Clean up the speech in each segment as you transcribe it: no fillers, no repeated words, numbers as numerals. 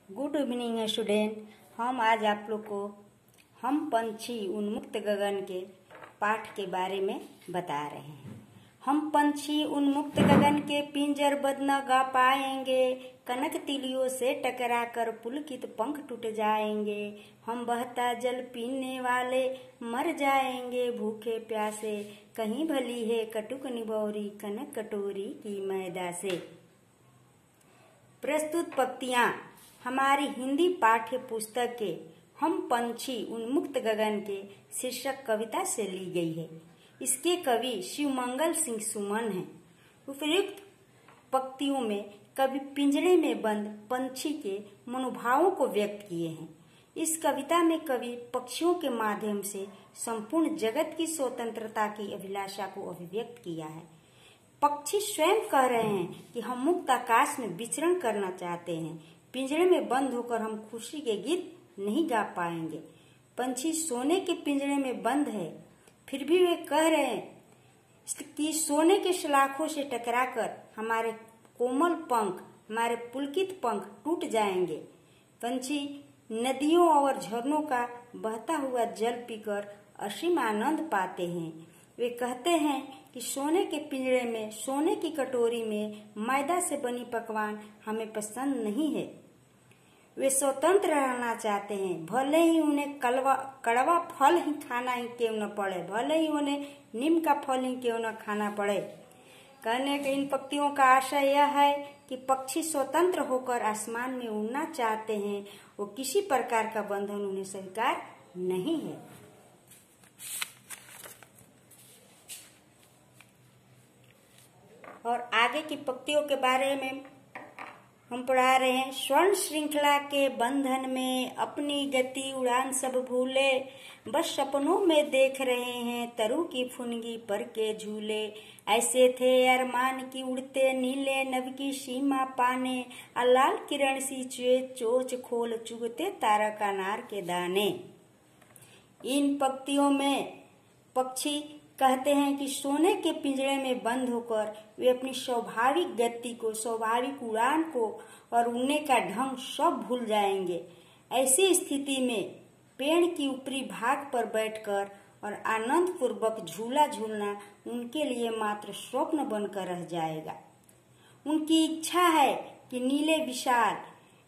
Good evening student. हम आज आप लोग को हम पंछी उन्मुक्त गगन के पाठ के बारे में बता रहे हैं। हम पंछी उन्मुक्त गगन के पिंजरबद्ध न गा पाएंगे, कनक तिलियों से टकराकर पुलकित पंख टूट जाएंगे। हम बहता जल पीने वाले मर जाएंगे भूखे प्यासे, कहीं भली है कटुक निभौरी कनक कटोरी की मैदा से। प्रस्तुत पंक्तियां हमारी हिंदी पाठ्य पुस्तक के हम पंछी उन्मुक्त गगन के शीर्षक कविता से ली गई है। इसके कवि शिवमंगल सिंह सुमन हैं। उपयुक्त पंक्तियों में कवि पिंजरे में बंद पंछी के मनोभावों को व्यक्त किए हैं। इस कविता में कवि पक्षियों के माध्यम से संपूर्ण जगत की स्वतंत्रता की अभिलाषा को अभिव्यक्त किया है। पक्षी स्वयं कह रहे हैं कि हम मुक्त आकाश में विचरण करना चाहते हैं। पिंजरे में बंद होकर हम खुशी के गीत नहीं गा पाएंगे। पंछी सोने के पिंजरे में बंद है, फिर भी वे कह रहे हैं कि सोने के सलाखों से टकराकर हमारे कोमल पंख, हमारे पुलकित पंख टूट जाएंगे। पंछी नदियों और झरनों का बहता हुआ जल पीकर असीम आनंद पाते हैं। वे कहते हैं कि सोने के पिंजरे में, सोने की कटोरी में मैदा से बनी पकवान हमें पसंद नहीं है। वे स्वतंत्र रहना चाहते हैं, भले ही उन्हें कड़वा फल ही खाना ही क्यों न पड़े, भले ही उन्हें नीम का फल ही क्यों न खाना पड़े। कहने के इन पंक्तियों का आशय यह है कि पक्षी स्वतंत्र होकर आसमान में उड़ना चाहते हैं। वो किसी प्रकार का बंधन उन्हें स्वीकार नहीं है। और आगे की पंक्तियों के बारे में हम पढ़ा रहे हैं। स्वर्ण श्रृंखला के बंधन में अपनी गति उड़ान सब भूले, बस सपनों में देख रहे हैं तरु की फुनगी पर के झूले। ऐसे थे अरमान की उड़ते नीले नभ की सीमा पाने, लाल किरण सी चोच खोल चुगते तारा का नार के दाने। इन पंक्तियों में पक्षी कहते हैं कि सोने के पिंजरे में बंद होकर वे अपनी स्वाभाविक गति को, स्वाभाविक उड़ान को और उड़ने का ढंग सब भूल जाएंगे। ऐसी स्थिति में पेड़ की ऊपरी भाग पर बैठकर और आनंद पूर्वक झूला झूलना उनके लिए मात्र स्वप्न बनकर रह जाएगा। उनकी इच्छा है कि नीले विशाल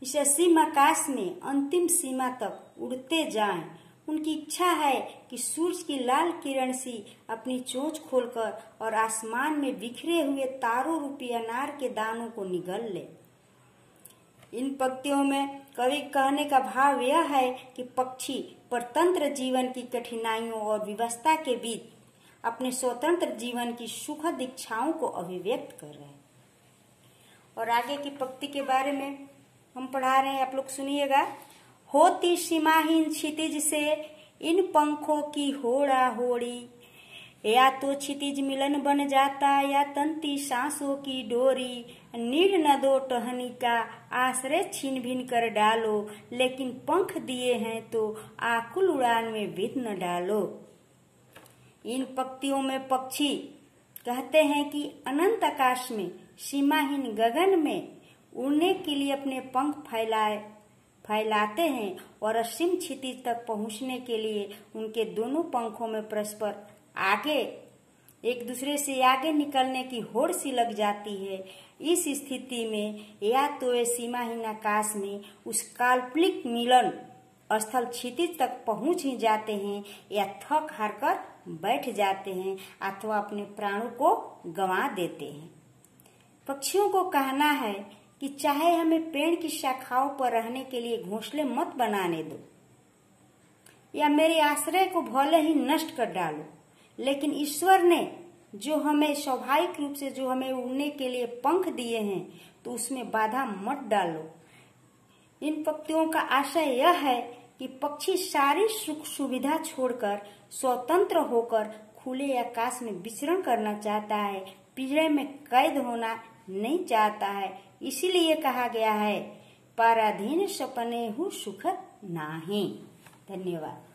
इस असीम आकाश में अंतिम सीमा तक उड़ते जाएं। उनकी इच्छा है कि सूरज की लाल किरण सी अपनी चोंच खोलकर और आसमान में बिखरे हुए तारों रूपी अनार के दानों को निगल ले। इन पंक्तियों में कवि कहने का भाव यह है कि पक्षी परतंत्र जीवन की कठिनाइयों और विवशता के बीच अपने स्वतंत्र जीवन की सुखद इच्छाओं को अभिव्यक्त कर रहे हैं। और आगे की पंक्ति के बारे में हम पढ़ा रहे हैं, आप लोग सुनिएगा। होती सीमाहीन क्षितिज से इन पंखों की होड़ा होड़ी, या तो क्षितिज मिलन बन जाता या तंती सांसों की डोरी। नीड न दो टहनी का आश्रय छीन भिन कर डालो, लेकिन पंख दिए हैं तो आकुल उड़ान में विघ्न न डालो। इन पंक्तियों में पक्षी कहते हैं कि अनंत आकाश में, सीमाहीन गगन में उड़ने के लिए अपने पंख फैलाते हैं और असीम क्षितिज तक पहुंचने के लिए उनके दोनों पंखों में परस्पर आगे, एक दूसरे से आगे निकलने की होड़ सी लग जाती है। इस स्थिति में या तो वे सीमाहीन आकाश में उस काल्पनिक मिलन स्थल क्षितिज तक पहुंच ही जाते हैं, या थक हार कर बैठ जाते हैं अथवा अपने प्राणों को गंवा देते हैं। पक्षियों को कहना है कि चाहे हमें पेड़ की शाखाओं पर रहने के लिए घोंसले मत बनाने दो, या मेरे आश्रय को भले ही नष्ट कर डालो, लेकिन ईश्वर ने जो हमें स्वाभाविक रूप से जो हमें उड़ने के लिए पंख दिए हैं, तो उसमें बाधा मत डालो। इन पंक्तियों का आशय यह है कि पक्षी सारी सुख सुविधा छोड़कर स्वतंत्र होकर खुले आकाश में विचरण करना चाहता है, पिंजरे में कैद होना नहीं चाहता है। इसीलिए कहा गया है, पराधीन सपने हूँ सुख नाही। धन्यवाद।